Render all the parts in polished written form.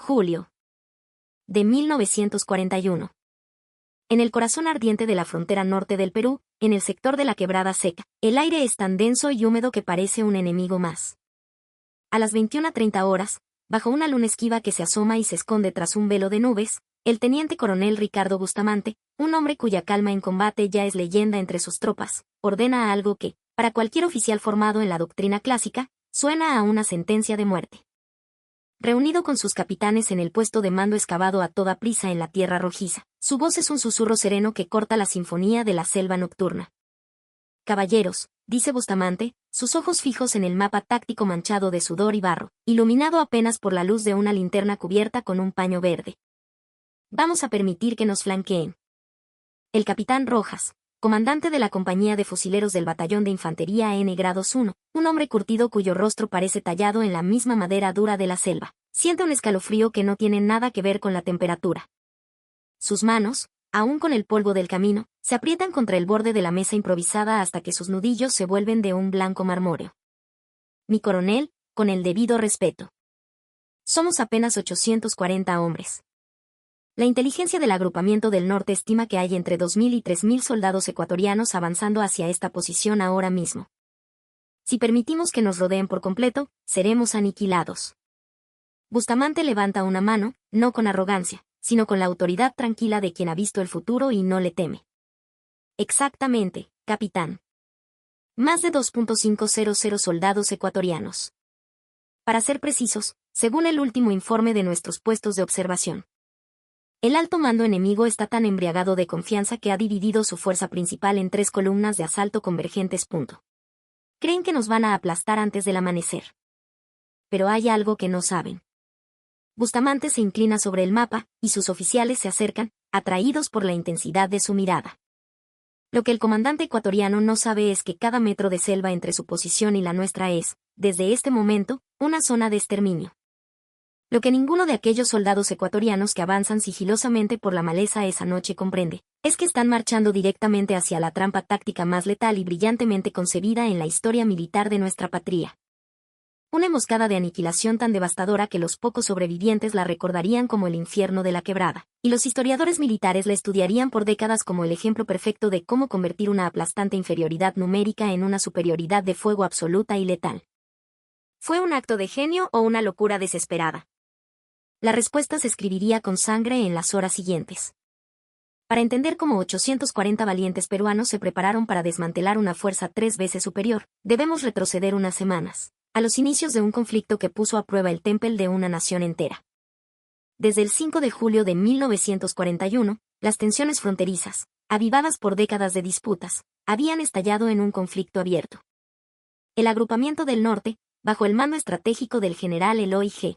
julio de 1941. En el corazón ardiente de la frontera norte del Perú, en el sector de la Quebrada Seca, el aire es tan denso y húmedo que parece un enemigo más. A las 21:30 horas, bajo una luna esquiva que se asoma y se esconde tras un velo de nubes, el teniente coronel Ricardo Bustamante, un hombre cuya calma en combate ya es leyenda entre sus tropas, ordena algo que, para cualquier oficial formado en la doctrina clásica, suena a una sentencia de muerte. Reunido con sus capitanes en el puesto de mando excavado a toda prisa en la tierra rojiza, su voz es un susurro sereno que corta la sinfonía de la selva nocturna. Caballeros, dice Bustamante, sus ojos fijos en el mapa táctico manchado de sudor y barro, iluminado apenas por la luz de una linterna cubierta con un paño verde. Vamos a permitir que nos flanqueen. El capitán Rojas, comandante de la compañía de fusileros del batallón de infantería N-Grados 1, un hombre curtido cuyo rostro parece tallado en la misma madera dura de la selva, siente un escalofrío que no tiene nada que ver con la temperatura. Sus manos, aún con el polvo del camino, se aprietan contra el borde de la mesa improvisada hasta que sus nudillos se vuelven de un blanco marmóreo. Mi coronel, con el debido respeto. Somos apenas 840 hombres. La inteligencia del agrupamiento del norte estima que hay entre 2.000 y 3.000 soldados ecuatorianos avanzando hacia esta posición ahora mismo. Si permitimos que nos rodeen por completo, seremos aniquilados. Bustamante levanta una mano, no con arrogancia, sino con la autoridad tranquila de quien ha visto el futuro y no le teme. Exactamente, capitán. Más de 2.500 soldados ecuatorianos. Para ser precisos, según el último informe de nuestros puestos de observación. El alto mando enemigo está tan embriagado de confianza que ha dividido su fuerza principal en 3 columnas de asalto convergentes. Creen que nos van a aplastar antes del amanecer. Pero hay algo que no saben. Bustamante se inclina sobre el mapa, y sus oficiales se acercan, atraídos por la intensidad de su mirada. Lo que el comandante ecuatoriano no sabe es que cada metro de selva entre su posición y la nuestra es, desde este momento, una zona de exterminio. Lo que ninguno de aquellos soldados ecuatorianos que avanzan sigilosamente por la maleza esa noche comprende, es que están marchando directamente hacia la trampa táctica más letal y brillantemente concebida en la historia militar de nuestra patria. Una emboscada de aniquilación tan devastadora que los pocos sobrevivientes la recordarían como el infierno de la Quebrada, y los historiadores militares la estudiarían por décadas como el ejemplo perfecto de cómo convertir una aplastante inferioridad numérica en una superioridad de fuego absoluta y letal. ¿Fue un acto de genio o una locura desesperada? La respuesta se escribiría con sangre en las horas siguientes. Para entender cómo 840 valientes peruanos se prepararon para desmantelar una fuerza 3 veces superior, debemos retroceder unas semanas, a los inicios de un conflicto que puso a prueba el temple de una nación entera. Desde el 5 de julio de 1941, las tensiones fronterizas, avivadas por décadas de disputas, habían estallado en un conflicto abierto. El agrupamiento del norte, bajo el mando estratégico del general Eloy G.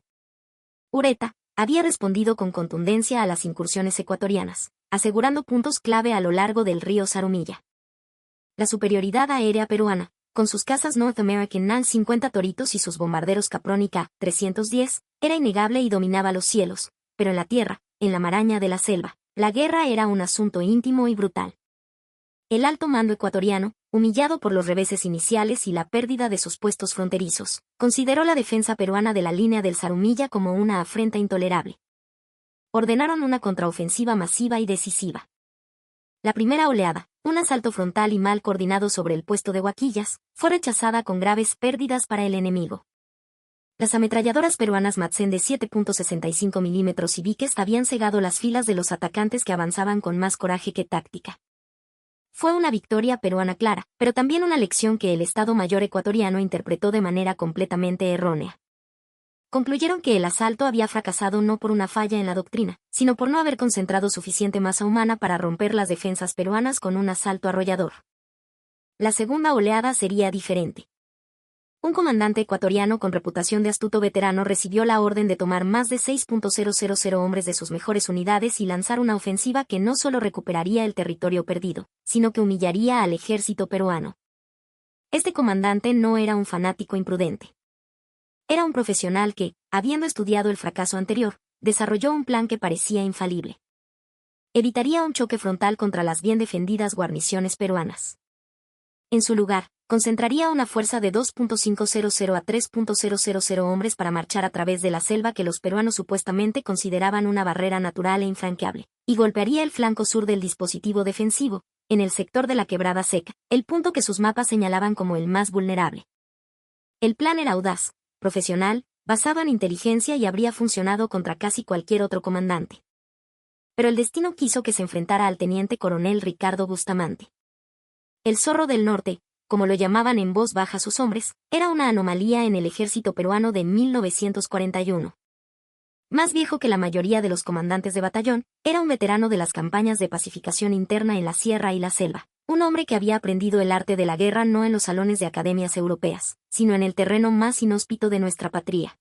Ureta, había respondido con contundencia a las incursiones ecuatorianas, asegurando puntos clave a lo largo del río Zarumilla. La superioridad aérea peruana, con sus cazas North American NAL-50 Toritos y sus bombarderos Caproni K-310, era innegable y dominaba los cielos, pero en la tierra, en la maraña de la selva, la guerra era un asunto íntimo y brutal. El alto mando ecuatoriano, humillado por los reveses iniciales y la pérdida de sus puestos fronterizos, consideró la defensa peruana de la línea del Zarumilla como una afrenta intolerable. Ordenaron una contraofensiva masiva y decisiva. La primera oleada, un asalto frontal y mal coordinado sobre el puesto de Huaquillas, fue rechazada con graves pérdidas para el enemigo. Las ametralladoras peruanas Madsen de 7.65 mm y Vickers habían cegado las filas de los atacantes que avanzaban con más coraje que táctica. Fue una victoria peruana clara, pero también una lección que el Estado Mayor ecuatoriano interpretó de manera completamente errónea. Concluyeron que el asalto había fracasado no por una falla en la doctrina, sino por no haber concentrado suficiente masa humana para romper las defensas peruanas con un asalto arrollador. La segunda oleada sería diferente. Un comandante ecuatoriano con reputación de astuto veterano recibió la orden de tomar más de 6.000 hombres de sus mejores unidades y lanzar una ofensiva que no solo recuperaría el territorio perdido, sino que humillaría al ejército peruano. Este comandante no era un fanático imprudente. Era un profesional que, habiendo estudiado el fracaso anterior, desarrolló un plan que parecía infalible. Evitaría un choque frontal contra las bien defendidas guarniciones peruanas. En su lugar, Concentraría una fuerza de 2.500 a 3.000 hombres para marchar a través de la selva que los peruanos supuestamente consideraban una barrera natural e infranqueable, y golpearía el flanco sur del dispositivo defensivo, en el sector de la Quebrada Seca, el punto que sus mapas señalaban como el más vulnerable. El plan era audaz, profesional, basado en inteligencia y habría funcionado contra casi cualquier otro comandante. Pero el destino quiso que se enfrentara al teniente coronel Ricardo Bustamante. El Zorro del Norte, como lo llamaban en voz baja sus hombres, era una anomalía en el ejército peruano de 1941. Más viejo que la mayoría de los comandantes de batallón, era un veterano de las campañas de pacificación interna en la sierra y la selva, un hombre que había aprendido el arte de la guerra no en los salones de academias europeas, sino en el terreno más inhóspito de nuestra patria.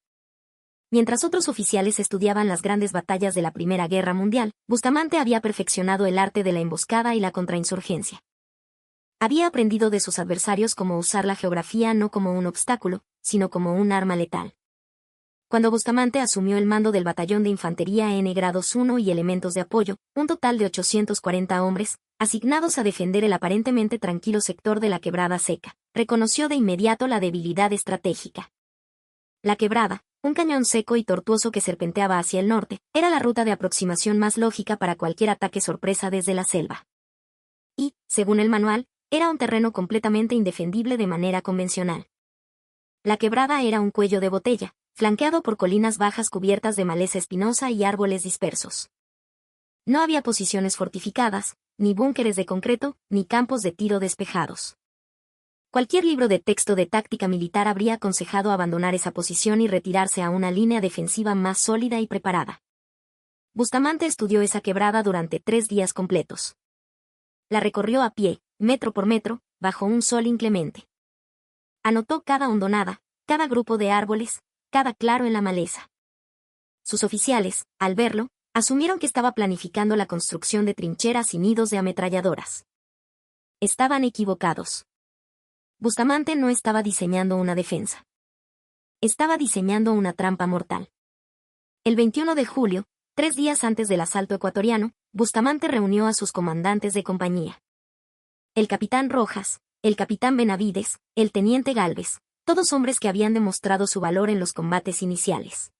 Mientras otros oficiales estudiaban las grandes batallas de la Primera Guerra Mundial, Bustamante había perfeccionado el arte de la emboscada y la contrainsurgencia. Había aprendido de sus adversarios cómo usar la geografía no como un obstáculo, sino como un arma letal. Cuando Bustamante asumió el mando del batallón de infantería N grados 1 y elementos de apoyo, un total de 840 hombres, asignados a defender el aparentemente tranquilo sector de la Quebrada Seca, reconoció de inmediato la debilidad estratégica. La Quebrada, un cañón seco y tortuoso que serpenteaba hacia el norte, era la ruta de aproximación más lógica para cualquier ataque sorpresa desde la selva. Y, según el manual, era un terreno completamente indefendible de manera convencional. La Quebrada era un cuello de botella, flanqueado por colinas bajas cubiertas de maleza espinosa y árboles dispersos. No había posiciones fortificadas, ni búnkeres de concreto, ni campos de tiro despejados. Cualquier libro de texto de táctica militar habría aconsejado abandonar esa posición y retirarse a una línea defensiva más sólida y preparada. Bustamante estudió esa quebrada durante 3 días completos. La recorrió a pie, metro por metro, bajo un sol inclemente. Anotó cada hondonada, cada grupo de árboles, cada claro en la maleza. Sus oficiales, al verlo, asumieron que estaba planificando la construcción de trincheras y nidos de ametralladoras. Estaban equivocados. Bustamante no estaba diseñando una defensa. Estaba diseñando una trampa mortal. El 21 de julio, 3 días antes del asalto ecuatoriano, Bustamante reunió a sus comandantes de compañía. El capitán Rojas, el capitán Benavides, el teniente Gálvez, todos hombres que habían demostrado su valor en los combates iniciales.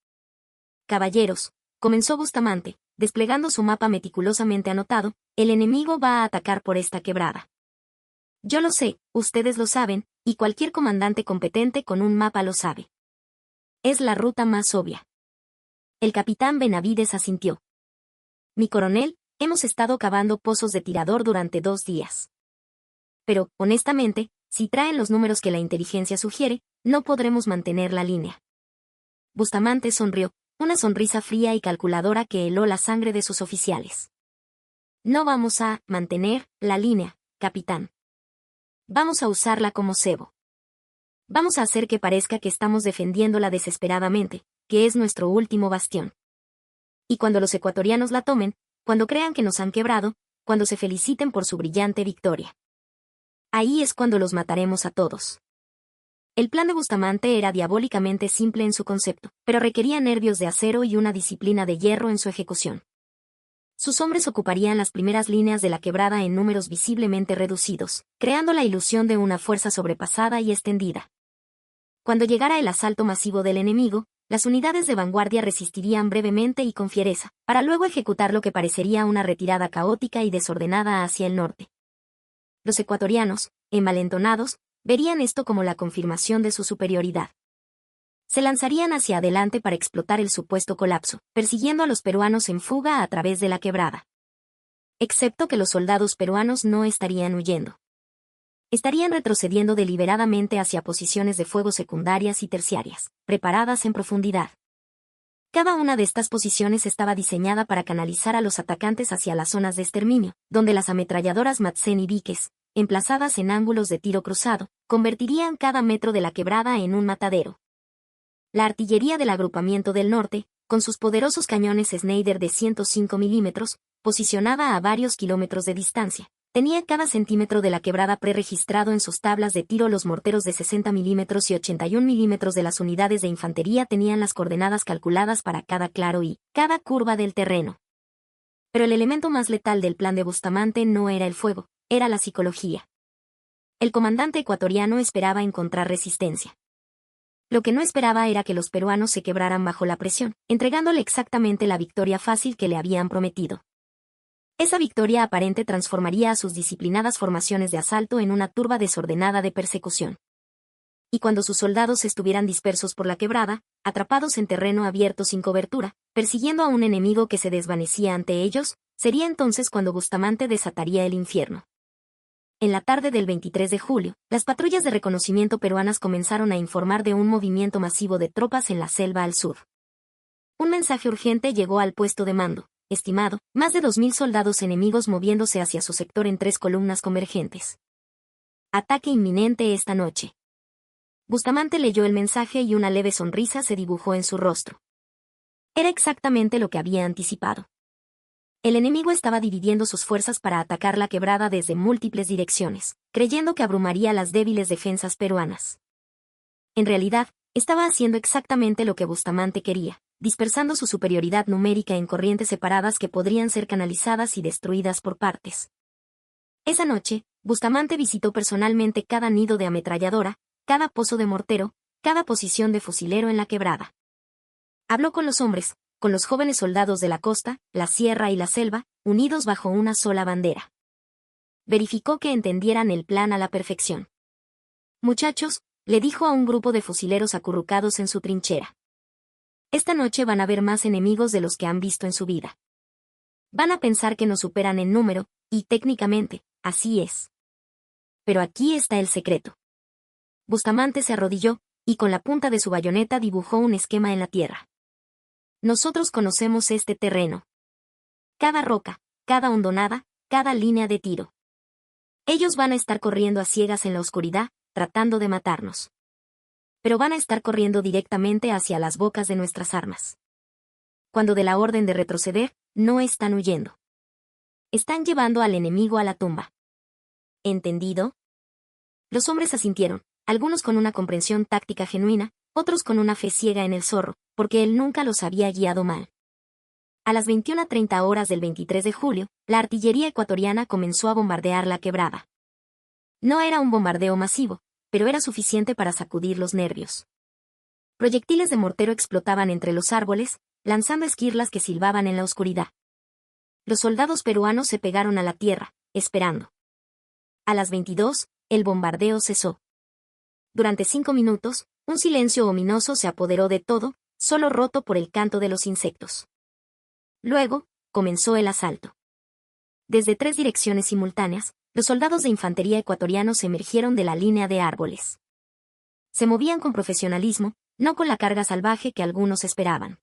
Caballeros, comenzó Bustamante, desplegando su mapa meticulosamente anotado, el enemigo va a atacar por esta quebrada. Yo lo sé, ustedes lo saben, y cualquier comandante competente con un mapa lo sabe. Es la ruta más obvia. El capitán Benavides asintió. Mi coronel, hemos estado cavando pozos de tirador durante 2 días. Pero, honestamente, si traen los números que la inteligencia sugiere, no podremos mantener la línea. Bustamante sonrió, una sonrisa fría y calculadora que heló la sangre de sus oficiales. No vamos a mantener la línea, capitán. Vamos a usarla como cebo. Vamos a hacer que parezca que estamos defendiéndola desesperadamente, que es nuestro último bastión. Y cuando los ecuatorianos la tomen, cuando crean que nos han quebrado, cuando se feliciten por su brillante victoria. Ahí es cuando los mataremos a todos. El plan de Bustamante era diabólicamente simple en su concepto, pero requería nervios de acero y una disciplina de hierro en su ejecución. Sus hombres ocuparían las primeras líneas de la quebrada en números visiblemente reducidos, creando la ilusión de una fuerza sobrepasada y extendida. Cuando llegara el asalto masivo del enemigo, las unidades de vanguardia resistirían brevemente y con fiereza, para luego ejecutar lo que parecería una retirada caótica y desordenada hacia el norte. Los ecuatorianos, envalentonados, verían esto como la confirmación de su superioridad. Se lanzarían hacia adelante para explotar el supuesto colapso, persiguiendo a los peruanos en fuga a través de la quebrada. Excepto que los soldados peruanos no estarían huyendo. Estarían retrocediendo deliberadamente hacia posiciones de fuego secundarias y terciarias, preparadas en profundidad. Cada una de estas posiciones estaba diseñada para canalizar a los atacantes hacia las zonas de exterminio, donde las ametralladoras Madsen y Vickers, emplazadas en ángulos de tiro cruzado, convertirían cada metro de la quebrada en un matadero. La artillería del agrupamiento del norte, con sus poderosos cañones Schneider de 105 milímetros, posicionada a varios kilómetros de distancia, tenía cada centímetro de la quebrada preregistrado en sus tablas de tiro. Los morteros de 60 milímetros y 81 milímetros de las unidades de infantería tenían las coordenadas calculadas para cada claro y cada curva del terreno. Pero el elemento más letal del plan de Bustamante no era el fuego, era la psicología. El comandante ecuatoriano esperaba encontrar resistencia. Lo que no esperaba era que los peruanos se quebraran bajo la presión, entregándole exactamente la victoria fácil que le habían prometido. Esa victoria aparente transformaría a sus disciplinadas formaciones de asalto en una turba desordenada de persecución. Y cuando sus soldados estuvieran dispersos por la quebrada, atrapados en terreno abierto sin cobertura, persiguiendo a un enemigo que se desvanecía ante ellos, sería entonces cuando Bustamante desataría el infierno. En la tarde del 23 de julio, las patrullas de reconocimiento peruanas comenzaron a informar de un movimiento masivo de tropas en la selva al sur. Un mensaje urgente llegó al puesto de mando. Estimado, más de 2.000 soldados enemigos moviéndose hacia su sector en 3 columnas convergentes. Ataque inminente esta noche. Bustamante leyó el mensaje y una leve sonrisa se dibujó en su rostro. Era exactamente lo que había anticipado. El enemigo estaba dividiendo sus fuerzas para atacar la quebrada desde múltiples direcciones, creyendo que abrumaría las débiles defensas peruanas. En realidad, estaba haciendo exactamente lo que Bustamante quería, dispersando su superioridad numérica en corrientes separadas que podrían ser canalizadas y destruidas por partes. Esa noche, Bustamante visitó personalmente cada nido de ametralladora, cada pozo de mortero, cada posición de fusilero en la quebrada. Habló con los hombres, con los jóvenes soldados de la costa, la sierra y la selva, unidos bajo una sola bandera. Verificó que entendieran el plan a la perfección. Muchachos, le dijo a un grupo de fusileros acurrucados en su trinchera. Esta noche van a ver más enemigos de los que han visto en su vida. Van a pensar que nos superan en número, y técnicamente, así es. Pero aquí está el secreto. Bustamante se arrodilló, y con la punta de su bayoneta dibujó un esquema en la tierra. Nosotros conocemos este terreno. Cada roca, cada hondonada, cada línea de tiro. Ellos van a estar corriendo a ciegas en la oscuridad, tratando de matarnos. Pero van a estar corriendo directamente hacia las bocas de nuestras armas. Cuando dé la orden de retroceder, no están huyendo. Están llevando al enemigo a la tumba. ¿Entendido? Los hombres asintieron, algunos con una comprensión táctica genuina, otros con una fe ciega en el zorro, porque él nunca los había guiado mal. A las 21:30 horas del 23 de julio, la artillería ecuatoriana comenzó a bombardear la quebrada. No era un bombardeo masivo, pero era suficiente para sacudir los nervios. Proyectiles de mortero explotaban entre los árboles, lanzando esquirlas que silbaban en la oscuridad. Los soldados peruanos se pegaron a la tierra, esperando. A las 22, el bombardeo cesó. Durante 5 minutos, un silencio ominoso se apoderó de todo, solo roto por el canto de los insectos. Luego, comenzó el asalto. Desde 3 direcciones simultáneas, los soldados de infantería ecuatorianos emergieron de la línea de árboles. Se movían con profesionalismo, no con la carga salvaje que algunos esperaban.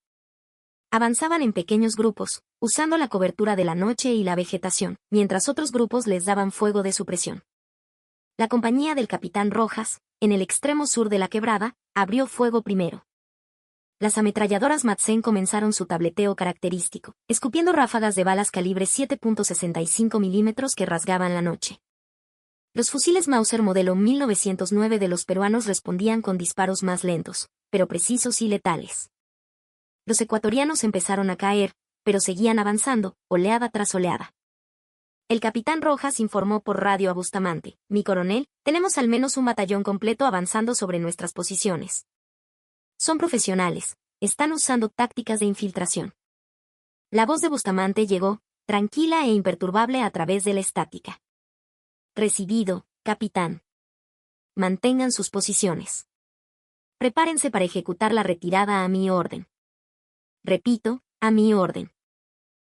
Avanzaban en pequeños grupos, usando la cobertura de la noche y la vegetación, mientras otros grupos les daban fuego de supresión. La compañía del capitán Rojas, en el extremo sur de la quebrada, abrió fuego primero. Las ametralladoras Madsen comenzaron su tableteo característico, escupiendo ráfagas de balas calibre 7.65 milímetros que rasgaban la noche. Los fusiles Mauser modelo 1909 de los peruanos respondían con disparos más lentos, pero precisos y letales. Los ecuatorianos empezaron a caer, pero seguían avanzando, oleada tras oleada. El capitán Rojas informó por radio a Bustamante: «Mi coronel, tenemos al menos un batallón completo avanzando sobre nuestras posiciones. Son profesionales, están usando tácticas de infiltración». La voz de Bustamante llegó, tranquila e imperturbable a través de la estática. «Recibido, capitán. Mantengan sus posiciones. Prepárense para ejecutar la retirada a mi orden. Repito, a mi orden.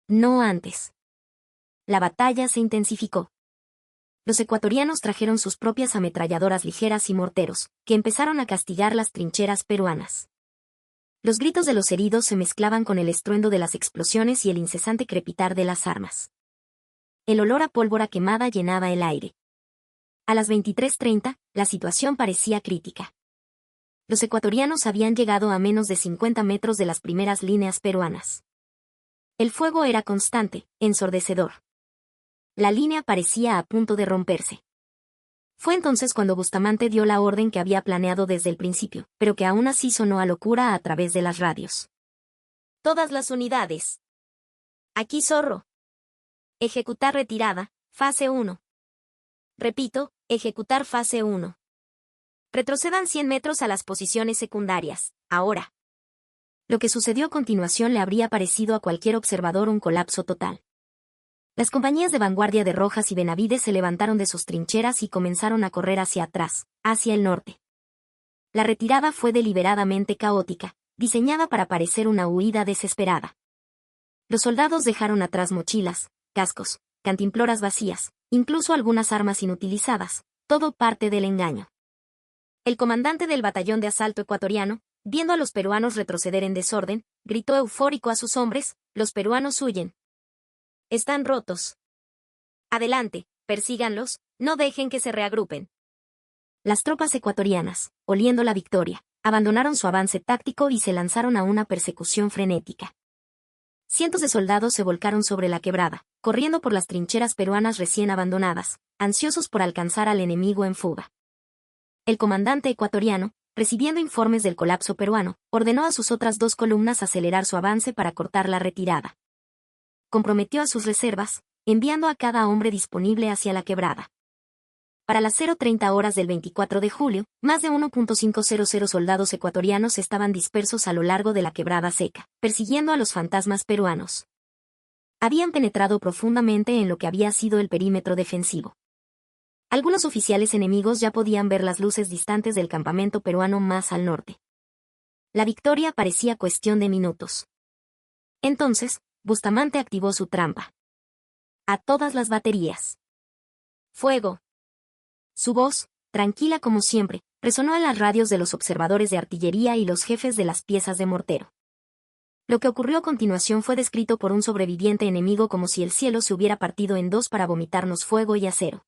No antes». La batalla se intensificó. Los ecuatorianos trajeron sus propias ametralladoras ligeras y morteros, que empezaron a castigar las trincheras peruanas. Los gritos de los heridos se mezclaban con el estruendo de las explosiones y el incesante crepitar de las armas. El olor a pólvora quemada llenaba el aire. A las 23:30, la situación parecía crítica. Los ecuatorianos habían llegado a menos de 50 metros de las primeras líneas peruanas. El fuego era constante, ensordecedor. La línea parecía a punto de romperse. Fue entonces cuando Bustamante dio la orden que había planeado desde el principio, pero que aún así sonó a locura a través de las radios. «Todas las unidades. Aquí Zorro. Ejecutar retirada, fase 1. Repito, ejecutar fase 1. Retrocedan 100 metros a las posiciones secundarias, ahora. Lo que sucedió a continuación le habría parecido a cualquier observador un colapso total. Las compañías de vanguardia de Rojas y Benavides se levantaron de sus trincheras y comenzaron a correr hacia atrás, hacia el norte. La retirada fue deliberadamente caótica, diseñada para parecer una huida desesperada. Los soldados dejaron atrás mochilas, cascos, cantimploras vacías, incluso algunas armas inutilizadas, todo parte del engaño. El comandante del batallón de asalto ecuatoriano, viendo a los peruanos retroceder en desorden, gritó eufórico a sus hombres: «Los peruanos huyen. Están rotos. Adelante, persíganlos, no dejen que se reagrupen». Las tropas ecuatorianas, oliendo la victoria, abandonaron su avance táctico y se lanzaron a una persecución frenética. Cientos de soldados se volcaron sobre la quebrada, corriendo por las trincheras peruanas recién abandonadas, ansiosos por alcanzar al enemigo en fuga. El comandante ecuatoriano, recibiendo informes del colapso peruano, ordenó a sus otras 2 columnas acelerar su avance para cortar la retirada. Comprometió a sus reservas, enviando a cada hombre disponible hacia la quebrada. Para las 0:30 horas del 24 de julio, más de 1.500 soldados ecuatorianos estaban dispersos a lo largo de la quebrada seca, persiguiendo a los fantasmas peruanos. Habían penetrado profundamente en lo que había sido el perímetro defensivo. Algunos oficiales enemigos ya podían ver las luces distantes del campamento peruano más al norte. La victoria parecía cuestión de minutos. Entonces, Bustamante activó su trampa. «A todas las baterías. ¡Fuego!». Su voz, tranquila como siempre, resonó en las radios de los observadores de artillería y los jefes de las piezas de mortero. Lo que ocurrió a continuación fue descrito por un sobreviviente enemigo como si el cielo se hubiera partido en 2 para vomitarnos fuego y acero.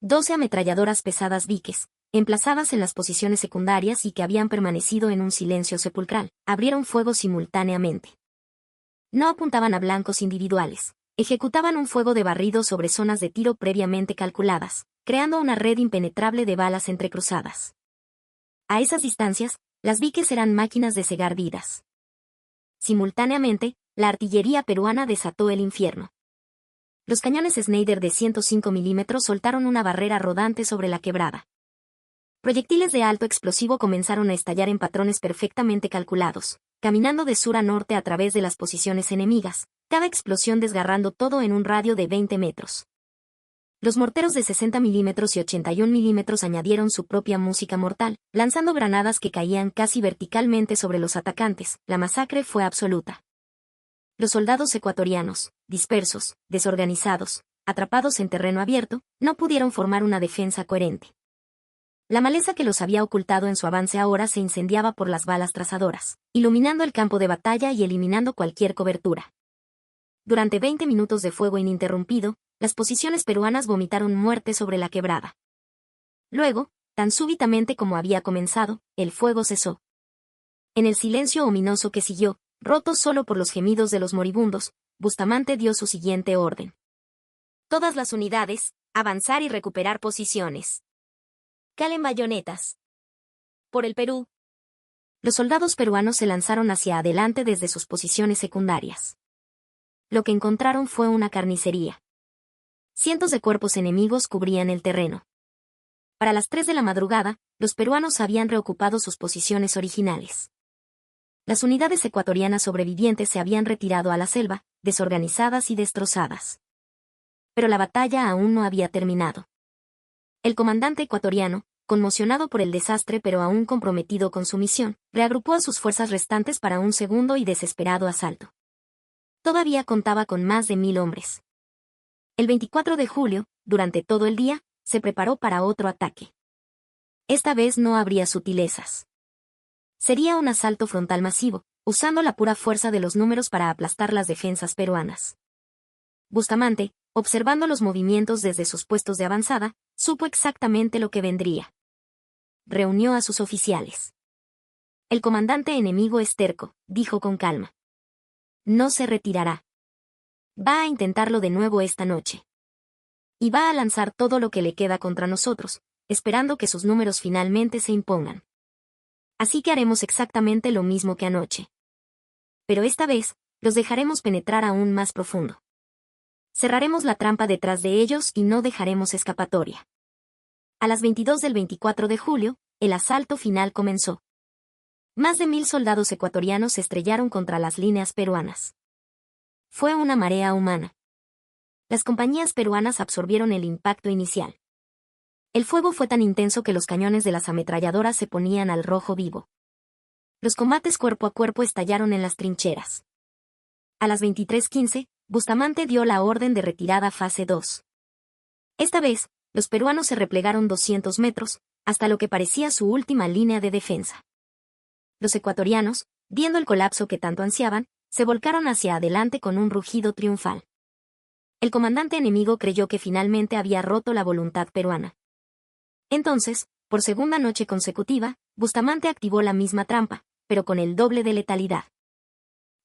12 ametralladoras pesadas Vickers, emplazadas en las posiciones secundarias y que habían permanecido en un silencio sepulcral, abrieron fuego simultáneamente. No apuntaban a blancos individuales, ejecutaban un fuego de barrido sobre zonas de tiro previamente calculadas, creando una red impenetrable de balas entrecruzadas. A esas distancias, las Vickers eran máquinas de cegar vidas. Simultáneamente, la artillería peruana desató el infierno. Los cañones Schneider de 105 milímetros soltaron una barrera rodante sobre la quebrada. Proyectiles de alto explosivo comenzaron a estallar en patrones perfectamente calculados, caminando de sur a norte a través de las posiciones enemigas, cada explosión desgarrando todo en un radio de 20 metros. Los morteros de 60 milímetros y 81 milímetros añadieron su propia música mortal, lanzando granadas que caían casi verticalmente sobre los atacantes. La masacre fue absoluta. Los soldados ecuatorianos, dispersos, desorganizados, atrapados en terreno abierto, no pudieron formar una defensa coherente. La maleza que los había ocultado en su avance ahora se incendiaba por las balas trazadoras, iluminando el campo de batalla y eliminando cualquier cobertura. Durante 20 minutos de fuego ininterrumpido, las posiciones peruanas vomitaron muerte sobre la quebrada. Luego, tan súbitamente como había comenzado, el fuego cesó. En el silencio ominoso que siguió, roto solo por los gemidos de los moribundos, Bustamante dio su siguiente orden. «Todas las unidades, avanzar y recuperar posiciones. Calen bayonetas. Por el Perú». Los soldados peruanos se lanzaron hacia adelante desde sus posiciones secundarias. Lo que encontraron fue una carnicería. Cientos de cuerpos enemigos cubrían el terreno. Para las 3 de la madrugada, los peruanos habían reocupado sus posiciones originales. Las unidades ecuatorianas sobrevivientes se habían retirado a la selva, desorganizadas y destrozadas. Pero la batalla aún no había terminado. El comandante ecuatoriano, conmocionado por el desastre pero aún comprometido con su misión, reagrupó a sus fuerzas restantes para un segundo y desesperado asalto. Todavía contaba con más de 1000 hombres. El 24 de julio, durante todo el día, se preparó para otro ataque. Esta vez no habría sutilezas. Sería un asalto frontal masivo, usando la pura fuerza de los números para aplastar las defensas peruanas. Bustamante, observando los movimientos desde sus puestos de avanzada, supo exactamente lo que vendría. Reunió a sus oficiales. «El comandante enemigo es terco», dijo con calma. «No se retirará. Va a intentarlo de nuevo esta noche. Y va a lanzar todo lo que le queda contra nosotros, esperando que sus números finalmente se impongan. Así que haremos exactamente lo mismo que anoche. Pero esta vez, los dejaremos penetrar aún más profundo. Cerraremos la trampa detrás de ellos y no dejaremos escapatoria. A las 22 del 24 de julio, el asalto final comenzó. Más de 1000 soldados ecuatorianos se estrellaron contra las líneas peruanas. Fue una marea humana. Las compañías peruanas absorbieron el impacto inicial. El fuego fue tan intenso que los cañones de las ametralladoras se ponían al rojo vivo. Los combates cuerpo a cuerpo estallaron en las trincheras. A las 23:15, Bustamante dio la orden de retirada fase 2. Esta vez, los peruanos se replegaron 200 metros, hasta lo que parecía su última línea de defensa. Los ecuatorianos, viendo el colapso que tanto ansiaban, se volcaron hacia adelante con un rugido triunfal. El comandante enemigo creyó que finalmente había roto la voluntad peruana. Entonces, por segunda noche consecutiva, Bustamante activó la misma trampa, pero con el doble de letalidad.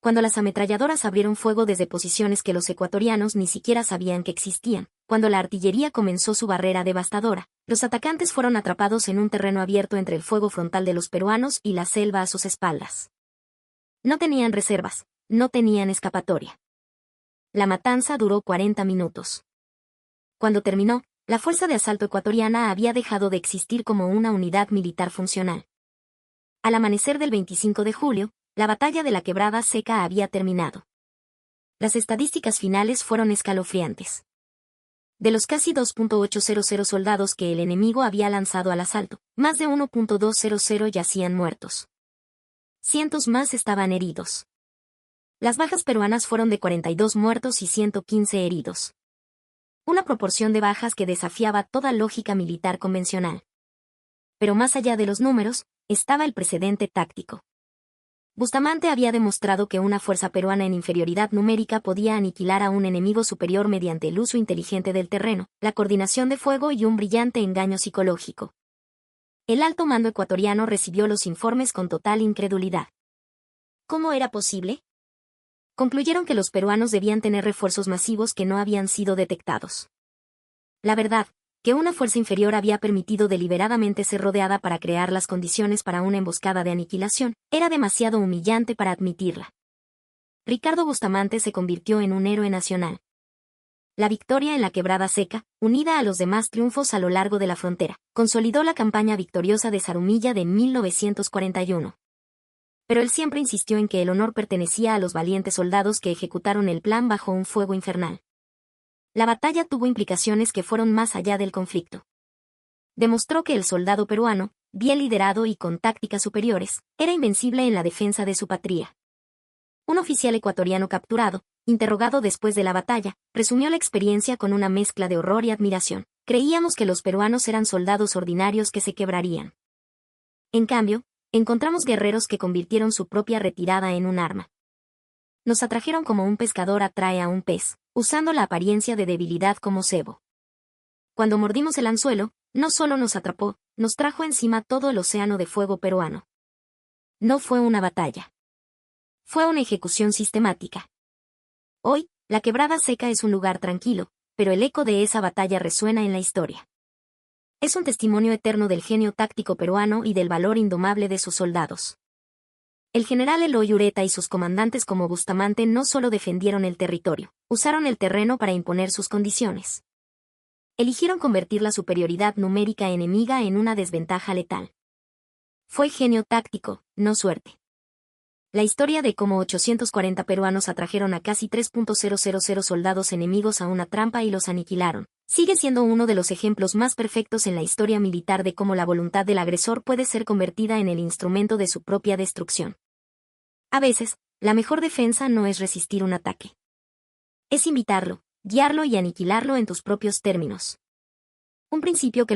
Cuando las ametralladoras abrieron fuego desde posiciones que los ecuatorianos ni siquiera sabían que existían, cuando la artillería comenzó su barrera devastadora, los atacantes fueron atrapados en un terreno abierto entre el fuego frontal de los peruanos y la selva a sus espaldas. No tenían reservas, no tenían escapatoria. La matanza duró 40 minutos. Cuando terminó, la fuerza de asalto ecuatoriana había dejado de existir como una unidad militar funcional. Al amanecer del 25 de julio, la batalla de la Quebrada Seca había terminado. Las estadísticas finales fueron escalofriantes. De los casi 2.800 soldados que el enemigo había lanzado al asalto, más de 1.200 yacían muertos. Cientos más estaban heridos. Las bajas peruanas fueron de 42 muertos y 115 heridos. Una proporción de bajas que desafiaba toda lógica militar convencional. Pero más allá de los números, estaba el precedente táctico. Bustamante había demostrado que una fuerza peruana en inferioridad numérica podía aniquilar a un enemigo superior mediante el uso inteligente del terreno, la coordinación de fuego y un brillante engaño psicológico. El alto mando ecuatoriano recibió los informes con total incredulidad. ¿Cómo era posible? Concluyeron que los peruanos debían tener refuerzos masivos que no habían sido detectados. La verdad, que una fuerza inferior había permitido deliberadamente ser rodeada para crear las condiciones para una emboscada de aniquilación, era demasiado humillante para admitirla. Ricardo Bustamante se convirtió en un héroe nacional. La victoria en la Quebrada Seca, unida a los demás triunfos a lo largo de la frontera, consolidó la campaña victoriosa de Zarumilla de 1941. Pero él siempre insistió en que el honor pertenecía a los valientes soldados que ejecutaron el plan bajo un fuego infernal. La batalla tuvo implicaciones que fueron más allá del conflicto. Demostró que el soldado peruano, bien liderado y con tácticas superiores, era invencible en la defensa de su patria. Un oficial ecuatoriano capturado, interrogado después de la batalla, resumió la experiencia con una mezcla de horror y admiración. Creíamos que los peruanos eran soldados ordinarios que se quebrarían. En cambio, encontramos guerreros que convirtieron su propia retirada en un arma. Nos atrajeron como un pescador atrae a un pez, usando la apariencia de debilidad como cebo. Cuando mordimos el anzuelo, no solo nos atrapó, nos trajo encima todo el océano de fuego peruano. No fue una batalla. Fue una ejecución sistemática. Hoy, la Quebrada Seca es un lugar tranquilo, pero el eco de esa batalla resuena en la historia. Es un testimonio eterno del genio táctico peruano y del valor indomable de sus soldados. El general Eloy Ureta y sus comandantes como Bustamante no solo defendieron el territorio, usaron el terreno para imponer sus condiciones. Eligieron convertir la superioridad numérica enemiga en una desventaja letal. Fue genio táctico, no suerte. La historia de cómo 840 peruanos atrajeron a casi 3.000 soldados enemigos a una trampa y los aniquilaron, sigue siendo uno de los ejemplos más perfectos en la historia militar de cómo la voluntad del agresor puede ser convertida en el instrumento de su propia destrucción. A veces, la mejor defensa no es resistir un ataque. Es invitarlo, guiarlo y aniquilarlo en tus propios términos. Un principio que